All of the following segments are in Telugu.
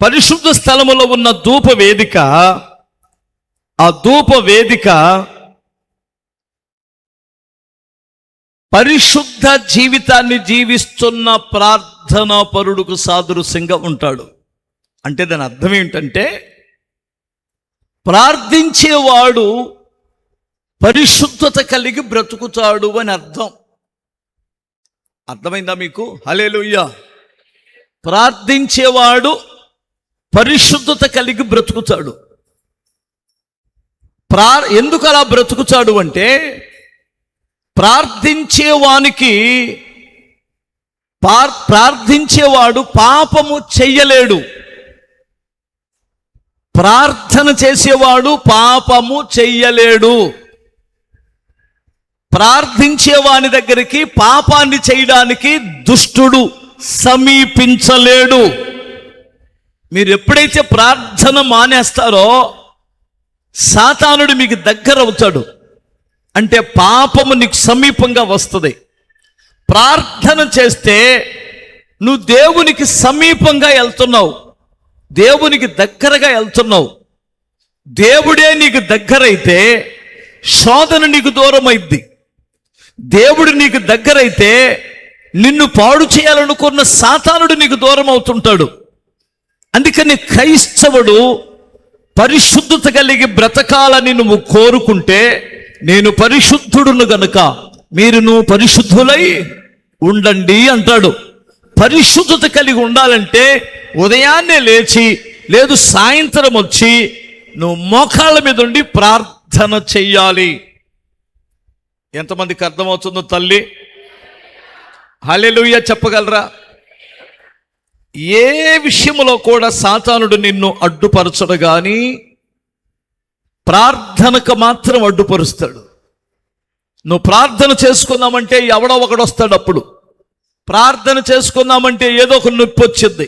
పరిశుద్ధ స్థలములో ఉన్న ధూప వేదిక, ఆ ధూప వేదిక పరిశుద్ధ జీవితాన్ని జీవిస్తున్న ప్రార్థనా పరుడుకు సాదృశ్యంగా ఉంటాడు. అంటే దాని అర్థం ఏంటంటే, ప్రార్థించేవాడు పరిశుద్ధత కలిగి బ్రతుకుతాడు అని అర్థం. అర్థమైందా మీకు? హల్లెలూయా. ప్రార్థించేవాడు పరిశుద్ధత కలిగి బ్రతుకుతాడు. ఎందుకు అలా బ్రతుకుతాడు అంటే, ప్రార్థించేవాడు పాపము చెయ్యలేడు. ప్రార్థన చేసేవాడు పాపము చెయ్యలేడు. ప్రార్థించేవాని దగ్గరికి పాపాన్ని చేయడానికి దుష్టుడు సమీపించలేడు. మీరు ఎప్పుడైతే ప్రార్థన మానేస్తారో సాతానుడు మీకు దగ్గర అవుతాడు. అంటే పాపము నీకు సమీపంగా వస్తుంది. ప్రార్థన చేస్తే నువ్వు దేవునికి సమీపంగా వెళ్తున్నావు, దేవునికి దగ్గరగా వెళ్తున్నావు. దేవుడే నీకు దగ్గరైతే శోధన నీకు దూరం అయింది. దేవుడు నీకు దగ్గరైతే నిన్ను పాడు చేయాలనుకున్న సాతానుడు నీకు దూరం అవుతుంటాడు. అందుకని క్రైస్తవుడు పరిశుద్ధత కలిగి బ్రతకాలని నువ్వు కోరుకుంటే, నేను పరిశుద్ధుడును గనుక మీరును పరిశుద్ధులై ఉండండి అంటాడు. పరిశుద్ధత కలిగి ఉండాలంటే ఉదయాన్నే లేచి, లేదు సాయంత్రం వచ్చి నువ్వు మోకాళ్ళ మీద ఉండి ప్రార్థన చెయ్యాలి. ఎంతమందికి అర్థమవుతుందో తల్లి? హల్లెలూయా చెప్పగలరా? ఏ విషయంలో కూడా సాతానుడు నిన్ను అడ్డుపరచడు, కానీ ప్రార్థనకు మాత్రం అడ్డుపరుస్తాడు. నువ్వు ప్రార్థన చేసుకుందామంటే ఎవడో ఒకడు వస్తాడు. అప్పుడు ప్రార్థన చేసుకుందామంటే ఏదో ఒక నొప్పి వచ్చింది.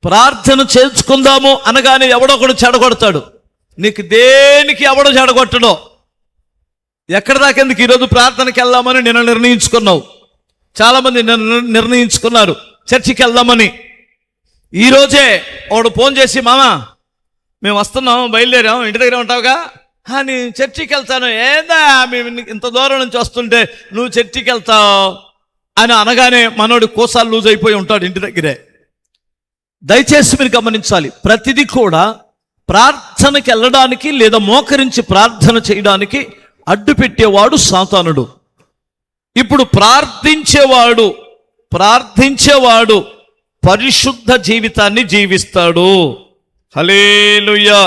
ప్రార్థన చేసుకుందాము అనగానే ఎవడో ఒకడు చెడగొడతాడు. నీకు దేనికి ఎవడో చెడగొట్టడో. ఎక్కడి దాకెందుకు ఈరోజు ప్రార్థనకి వెళ్దామని నిన్న నిర్ణయించుకున్నావు. చాలామంది నిర్ణయించుకున్నారు చర్చికి వెళ్దామని. ఈరోజే వాడు ఫోన్ చేసి, మామ మేము వస్తున్నాం, బయలుదేరాం, ఇంటి దగ్గర ఉంటావుగా, అని చర్చికి వెళ్తాను. ఏందా మేము ఇంత దూరం నుంచి వస్తుంటే నువ్వు చర్చికి వెళ్తావు అని అనగానే మనోడు కోసాలు లూజ్ అయిపోయి ఉంటాడు ఇంటి దగ్గరే. దయచేసి మీరు గమనించాలి, ప్రతిదీ కూడా ప్రార్థనకి వెళ్ళడానికి లేదా మోకరించి ప్రార్థన చేయడానికి అడ్డు పెట్టేవాడు సాతానుడు. ఇప్పుడు ప్రార్థించేవాడు పరిశుద్ధ జీవితాన్ని జీవిస్తాడు. హల్లెలూయా.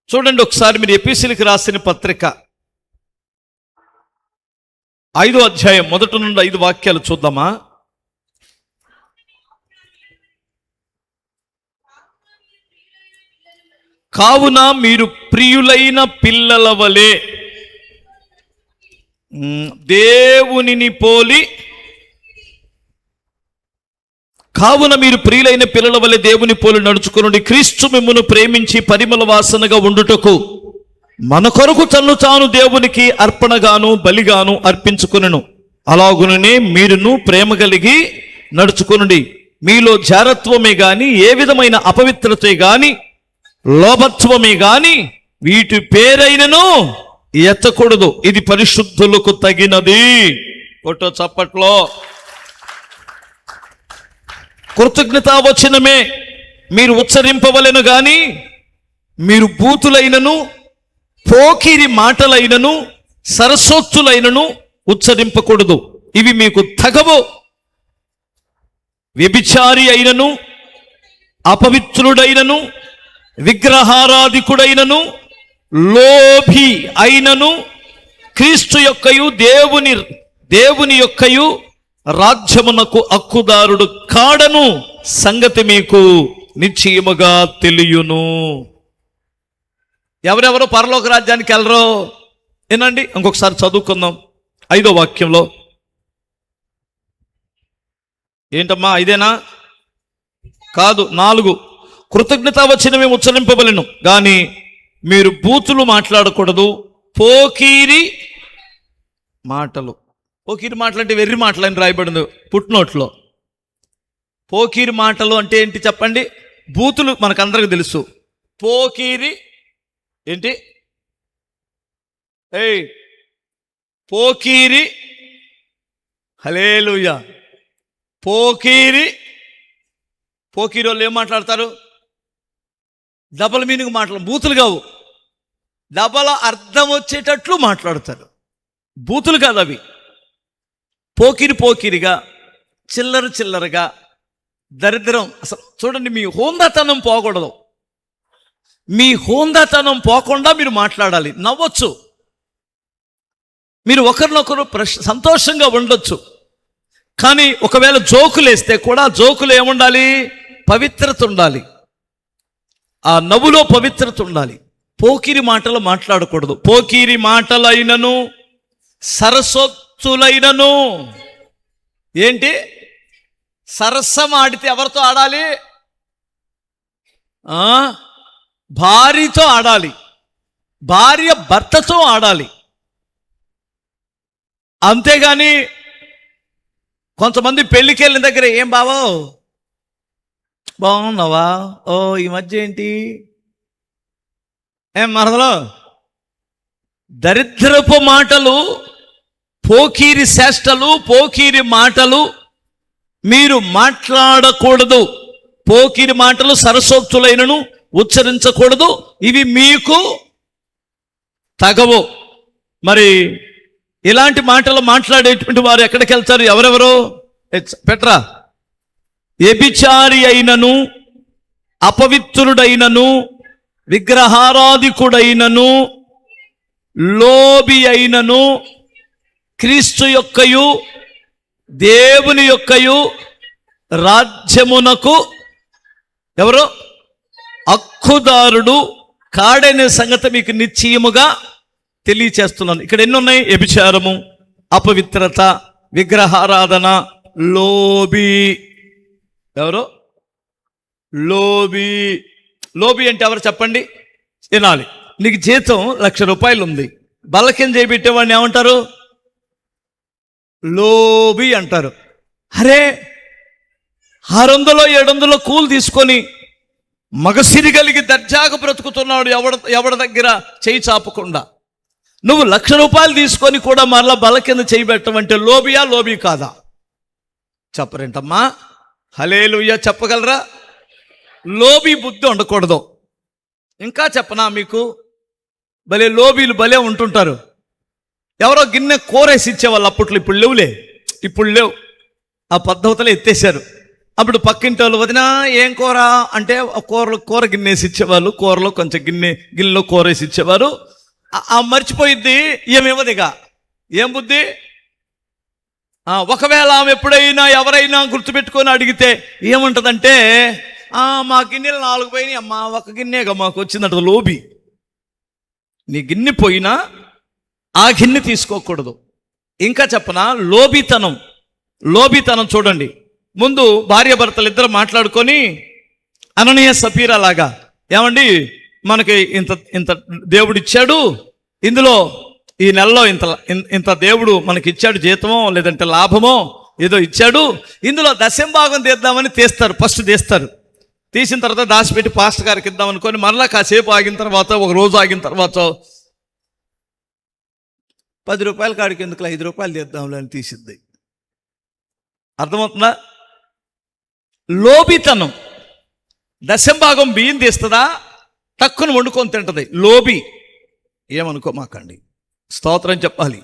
చూడండి ఒకసారి మీరు ఎఫెసీయులకు రాసిన పత్రిక 5వ అధ్యాయం 1 నుండి 5 వాక్యాలు చూద్దామా? కావున మీరు ప్రియులైన పిల్లల వలె దేవునిని పోలి దేవుని పోలి నడుచుకునుడి. క్రీస్తు మిమ్మును ప్రేమించి పరిమళ వాసనగా ఉండుటకు మన కొరకు తన్ను తాను దేవునికి అర్పణగాను బలిగాను అర్పించుకొనెను. అలాగుననే మీరును ప్రేమ కలిగి నడుచుకునుడి. మీలో జారత్వమే గాని, ఏ విధమైన అపవిత్రతే గాని, లోభత్వమే గాని వీటి పేరైనను ఎత్తకూడదు. ఇది పరిశుద్ధులకు తగినది. కొట్టో చప్పట్లో. కృతజ్ఞతావచనమే మీరు ఉచ్చరింపవలెను గాని, మీరు బూతులైనను పోకిరి మాటలైనను సరస్వత్తులైనను ఉచ్చరింపకూడదు. ఇవి మీకు తగవు. వ్యభిచారి అయినను, అపవిత్రుడైనను, విగ్రహారాధికుడైనను, లోభి అయినను క్రీస్తు యొక్కయు దేవుని యొక్కయు రాజ్యమునకు హక్కుదారుడు కాడను సంగతి మీకు నిశ్చయముగా తెలియును. ఎవరెవరో పరలోక రాజ్యానికి వెళ్ళరో ఏనండి. ఇంకొకసారి చదువుకుందాం 5వ వాక్యంలో. ఏంటమ్మా 5ఏనా? కాదు 4. కృతజ్ఞతావచనమే ఉచ్చరింపబలెను కానీ మీరు బూతులు మాట్లాడకూడదు. పోకీరి మాటలు అంటే వెర్రి మాటలని రాయబడింది పుట్నోట్లో. పోకీరి మాటలు అంటే ఏంటి చెప్పండి? బూతులు మనకందరికి తెలుసు. పోకీరి ఏంటి? పోకీరి, హల్లెలూయా. పోకీరి వాళ్ళు ఏం మాట్లాడతారు? డబల్ మీనింగ్ మాటలు, బూతులు కావు, డబల్ అర్థం వచ్చేటట్లు మాట్లాడతారు. బూతులు కాదు అవి. పోకిరిగా, చిల్లరగా, దరిద్రం. అసలు చూడండి, మీ హోందాతనం పోకూడదు. మీ హోందాతనం పోకుండా మీరు మాట్లాడాలి. నవ్వచ్చు, మీరు ఒకరినొకరు సంతోషంగా ఉండొచ్చు. కానీ ఒకవేళ జోకులు వేస్తే కూడా జోకులు ఏముండాలి? పవిత్రత ఉండాలి. ఆ నవ్వులో పవిత్రత ఉండాలి. పోకిరి మాటలు మాట్లాడకూడదు. పోకిరి మాటలైనను సరసొత్తులైనను. ఏంటి? సరస్సం ఆడితే ఎవరితో ఆడాలి? భార్యతో ఆడాలి. భార్య భర్తతో ఆడాలి. అంతేగాని కొంతమంది పెళ్ళికి వెళ్ళిన దగ్గర, ఏం బావో బాగున్నావా, ఓ ఈ మధ్య ఏంటి, ఏం మరదలో, దరిద్రపు మాటలు, పోకీరి చేష్టలు, పోకీరి మాటలు మీరు మాట్లాడకూడదు. పోకీరి మాటలు సరసోక్తులైనను ఉచ్చరించకూడదు. ఇవి మీకు తగవు. మరి ఇలాంటి మాటలు మాట్లాడేటువంటి వారు ఎక్కడికి వెళ్తారు? ఎవరెవరు పెట్రా? వ్యభిచారి అయినను, అపవిత్రుడైనను, విగ్రహారాధికుడైనను, లోబి అయినను, క్రీస్తు యొక్కయు దేవుని యొక్కయు రాజ్యమునకు ఎవరు హక్కుదారుడు కాడనే సంగతి మీకు నిశ్చయముగా తెలియచేస్తున్నాను. ఇక్కడ ఎన్ని ఉన్నాయి? వ్యభిచారము, అపవిత్రత, విగ్రహారాధన, లోబి. ఎవరు లోబి అంటే ఎవరు చెప్పండి? వినాలి. నీకు జీతం 1,00,000 రూపాయలు ఉంది, బలకేం చేయబెట్టేవాడిని ఏమంటారు? లోబి అంటారు. అరే 600-700 కూలు తీసుకొని మగసిరి కలిగి దర్జాగా బ్రతుకుతున్నాడు ఎవడి దగ్గర చేయి చాపకుండా. నువ్వు 1,00,000 రూపాయలు తీసుకొని కూడా మరలా బల కింద చేయబెట్టమంటే లోబి కాదా? చెప్పరేంటమ్మా? హల్లెలూయా చెప్పగలరా? లోబి బుద్ధి ఉండకూడదు. ఇంకా చెప్పనా మీకు? భలే లోబీలు భలే ఉంటుంటారు. ఎవరో గిన్నె కూరేసి ఇచ్చేవాళ్ళు అప్పట్లో, ఇప్పుడు లేవులే, ఇప్పుడు లేవు, ఆ పద్ధతులు ఎత్తేసారు. అప్పుడు పక్కింటి వాళ్ళు, వదినా ఏం కూర అంటే కూర గిన్నెసి ఇచ్చేవాళ్ళు. కూరలో కొంచెం గిన్నెలో కూరేసి ఇచ్చేవారు. ఆ మర్చిపోయిద్ది, ఏమివ్వదిగా. ఏం బుద్ధి? ఒకవేళ ఆమె ఎప్పుడైనా ఎవరైనా గుర్తుపెట్టుకొని అడిగితే ఏముంటుందంటే, మా గిన్నెలు 4 పోయినాయి అమ్మా, ఒక గిన్నెగా మాకు వచ్చిందంట. లోబి. నీ గిన్నె పోయినా ఆ గిన్నె తీసుకోకూడదు. ఇంకా చెప్పనా? లోబితనం చూడండి. ముందు భార్య భర్తలు ఇద్దరు మాట్లాడుకొని, అననీయ సఫీరా లాగా, ఏమండి మనకి ఇంత దేవుడు ఇచ్చాడు, ఇందులో ఈ నెలలో ఇంత దేవుడు మనకి ఇచ్చాడు, జీతమో లేదంటే లాభమో ఏదో ఇచ్చాడు, ఇందులో 10వ భాగం తీద్దామని తీస్తారు. ఫస్ట్ తీస్తారు. తీసిన తర్వాత దాచిపెట్టి పాస్టర్ గారికి ఇద్దాం అనుకొని మరలా కాసేపు ఆగిన తర్వాత, ఒక రోజు ఆగిన తర్వాత 10 రూపాయల కాడికి ఎందుకు 5 రూపాయలు తీద్దాంలే అని తీసిద్ది. అర్థమవుతుందా? లోబితనం. 10వ భాగం బియ్యం తీస్తుందా, తక్కువ వండుకొని తింటది. లోబి. ఏమనుకోమాకండి, స్తోత్రం చెప్పాలి.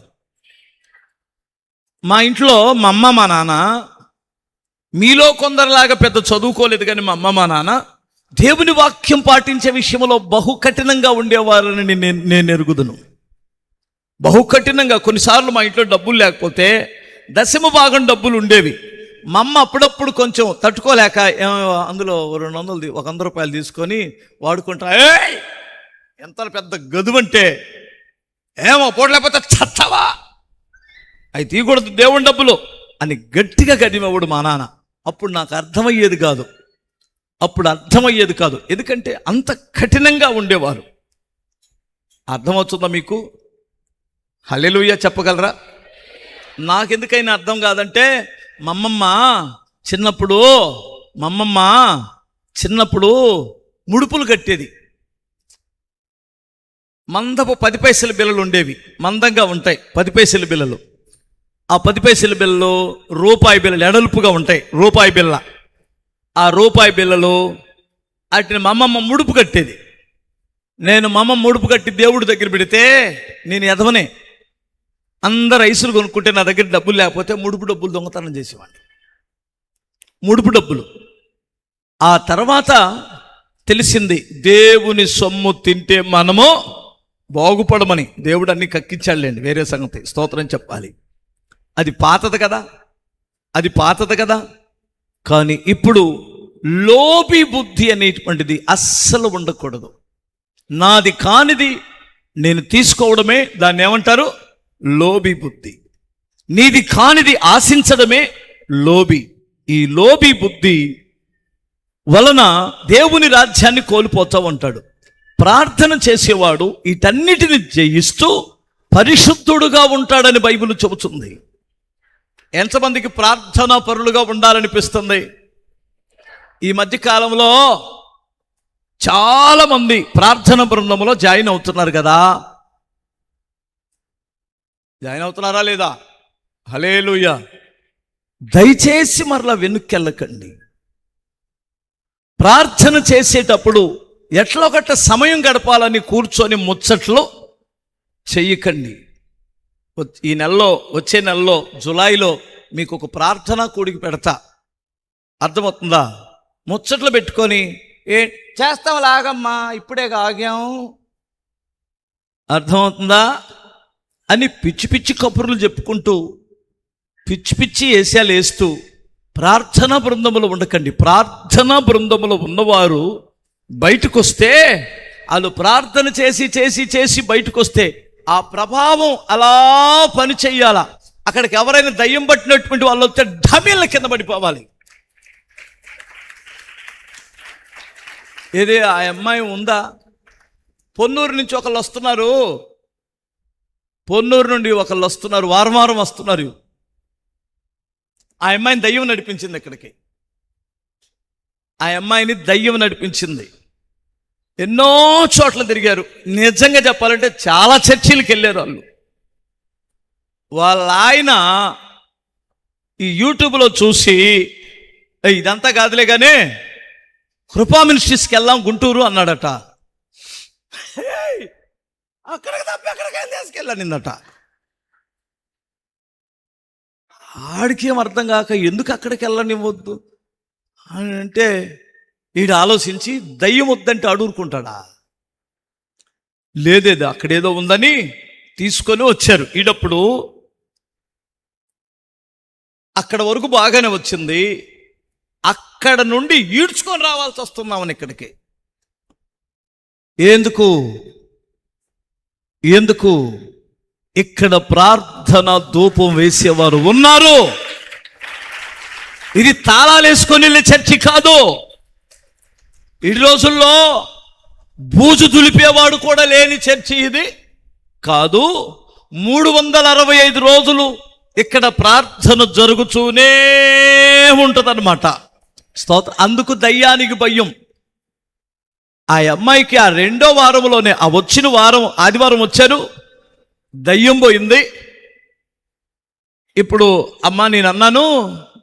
మా ఇంట్లో మా అమ్మ మా నాన్న, మీలో కొందరిలాగా పెద్ద చదువుకోలేదు, కానీ మా అమ్మ మా నాన్న దేవుని వాక్యం పాటించే విషయంలో బహు కఠినంగా ఉండేవారని నేను ఎరుగుదును. బహు కఠినంగా. కొన్నిసార్లు మా ఇంట్లో డబ్బులు లేకపోతే 10వ భాగం డబ్బులు ఉండేవి. మా అమ్మ అప్పుడప్పుడు కొంచెం తట్టుకోలేక అందులో 200 100 రూపాయలు తీసుకొని వాడుకుంటా, ఎంత పెద్ద గదువంటే ఏమో పోడలేకపోతే చచ్చవా, అవి తీయకూడదు దేవుని డబ్బులు అని గట్టిగా గదిమేవాడు మా నాన్న. అప్పుడు నాకు అర్థమయ్యేది కాదు. ఎందుకంటే అంత కఠినంగా ఉండేవారు. అర్థమవుతుందా మీకు? హల్లెలూయా చెప్పగలరా? నాకెందుకైనా అర్థం కాదంటే, మా అమ్మమ్మ చిన్నప్పుడు మా అమ్మమ్మ చిన్నప్పుడు ముడుపులు కట్టేది. మందపు 10 పైసల బిళ్ళలు ఉండేవి, మందంగా ఉంటాయి 10 పైసల బిళ్ళలు. ఆ 10 పైసల బిళ్ళలు రూపాయి బిళ్ళలు ఎడల్పుగా ఉంటాయి, రూపాయి బిళ్ళ. ఆ రూపాయి బిళ్ళలు వాటిని మా అమ్మమ్మ ముడుపు కట్టేది. నేను మా అమ్మమ్మ ముడుపు కట్టి దేవుడి దగ్గర పెడితే నేను ఎదవనే. అందరు ఐసులు కొనుక్కుంటే నా దగ్గర డబ్బులు లేకపోతే ముడుపు డబ్బులు దొంగతనం చేసేవాడిని, ముడుపు డబ్బులు. ఆ తర్వాత తెలిసింది దేవుని సొమ్ము తింటే మనము బాగుపడమని. దేవుడు అన్ని కక్కించాడులేండి, వేరే సంగతి, స్తోత్రం చెప్పాలి. అది పాతది కదా, అది పాతది కదా. కానీ ఇప్పుడు లోభి బుద్ధి అనేటువంటిది అస్సలు ఉండకూడదు. నాది కానిది నేను తీసుకోవడమే దాన్ని ఏమంటారు? లోభి బుద్ధి. నీది కానిది ఆశించడమే లోభి. ఈ లోభి బుద్ధి వలన దేవుని రాజ్యాన్ని కోల్పోతూ ఉంటాడు. ప్రార్థన చేసేవాడు వీటన్నిటిని జయిస్తూ పరిశుద్ధుడుగా ఉంటాడని బైబిల్ చెబుతుంది. ఎంతమందికి ప్రార్థనా పరులుగా ఉండాలనిపిస్తుంది? ఈ మధ్య కాలంలో చాలామంది ప్రార్థన బృందంలో జాయిన్ అవుతున్నారు కదా. జాయిన్ అవుతున్నారా లేదా? హల్లెలూయా. దయచేసి మరలా వెనుక్కెళ్ళకండి. ప్రార్థన చేసేటప్పుడు ఎట్లా ఒకట సమయం గడపాలని కూర్చొని ముచ్చట్లు చెయ్యకండి. ఈ నెలలో, వచ్చే నెలలో జులైలో మీకు ఒక ప్రార్థనా కూడికి పెడతా, అర్థమవుతుందా? ముచ్చట్లు పెట్టుకొని చేస్తాం లాగమ్మా, ఇప్పుడే ఆగాం, అర్థమవుతుందా అని పిచ్చి పిచ్చి కబుర్లు చెప్పుకుంటూ పిచ్చి పిచ్చి వేసాలు వేస్తూ ప్రార్థనా బృందములు ఉండకండి. ప్రార్థనా బృందములు ఉన్నవారు బయటకు వస్తే, వాళ్ళు ప్రార్థన చేసి చేసి చేసి బయటకు వస్తే ఆ ప్రభావం అలా పని చెయ్యాలా. అక్కడికి ఎవరైనా దయ్యం పట్టినటువంటి వాళ్ళు వస్తే ఢమీళ్ళ కింద పడిపోవాలి. ఏదే ఆ అమ్మాయి ఉందా? పొన్నూరు నుంచి ఒకళ్ళు వస్తున్నారు, పొన్నూరు నుండి ఒకళ్ళు వస్తున్నారు, వారం వారం వస్తున్నారు. ఆ అమ్మాయిని దయ్యం నడిపించింది ఇక్కడికి. ఆ అమ్మాయిని దయ్యం నడిపించింది. ఎన్నో చోట్ల తిరిగారు. నిజంగా చెప్పాలంటే చాలా చర్చిలకు వెళ్ళారు వాళ్ళు. వాళ్ళ ఆయన ఈ యూట్యూబ్లో చూసి ఇదంతా కాదులే కానీ కృపా మినిస్ట్రీస్కి వెళ్దాం గుంటూరు అన్నాడట. అక్కడికి తప్ప ఎక్కడికి తీసుకెళ్ళానిందట. ఆడికేం అర్థం కాక ఎందుకు అక్కడికి వెళ్ళనివ్వద్దు అని అంటే వీడు ఆలోచించి దయ్యం వద్దంటే అడుగుకుంటాడా? లేదేదో అక్కడేదో ఉందని తీసుకొని వచ్చారు. ఈడప్పుడు అక్కడ వరకు బాగానే వచ్చింది, అక్కడ నుండి ఈడ్చుకొని రావాల్సి వస్తున్నామని ఇక్కడికి. ఎందుకు ఇక్కడ ప్రార్థన ధూపం వేసేవారు ఉన్నారు. ఇది తాళాలు వేసుకొని వెళ్ళే చర్చి కాదు. ఈ రోజుల్లో బూజు దులిపేవాడు కూడా లేని చర్చి ఇది కాదు. 365 రోజులు ఇక్కడ ప్రార్థన జరుగుతూనే ఉంటుందన్నమాట. స్తోత్రం. అందుకు దయ్యానికి భయం. ఆ అమ్మాయికి ఆ 2వ వారంలోనే, ఆ వచ్చిన వారం ఆదివారం వచ్చారు, దయ్యం పోయింది. ఇప్పుడు అమ్మ నేను అన్నాను,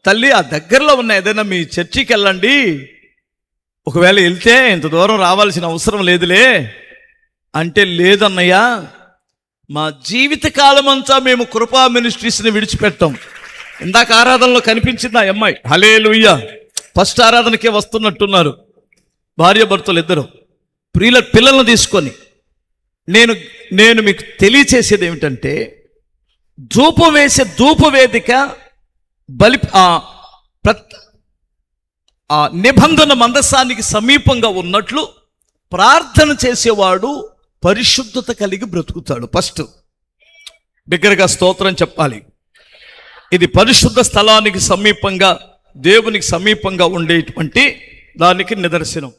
తల్లి ఆ దగ్గరలో ఉన్న ఏదైనా మీ చర్చికి వెళ్ళండి, ఒకవేళ వెళ్తే ఇంత దూరం రావాల్సిన అవసరం లేదులే అంటే, లేదన్నయ్యా మా జీవితకాలం అంతా మేము కృపా మినిస్ట్రీస్ని విడిచిపెట్టాం. ఇందాక ఆరాధనలో కనిపించింది ఆ అమ్మాయి. హల్లెలూయా. ఫస్ట్ ఆరాధనకే వస్తున్నట్టున్నారు భార్య భర్తలు ఇద్దరు. పిల్లలను తీసుకొని నేను మీకు తెలియచేసేది ఏమిటంటే, ధూపం వేసే ధూపవేదిక నిబంధన మందసానికి సమీపంగా ఉన్నట్లు ప్రార్థన చేసేవాడు పరిశుద్ధత కలిగి బ్రతుకుతాడు. ఫస్ట్ దగ్గరగా స్తోత్రం చెప్పాలి. ఇది పరిశుద్ధ స్థలానికి సమీపంగా, దేవునికి సమీపంగా ఉండేటువంటి దానికి నిదర్శనం.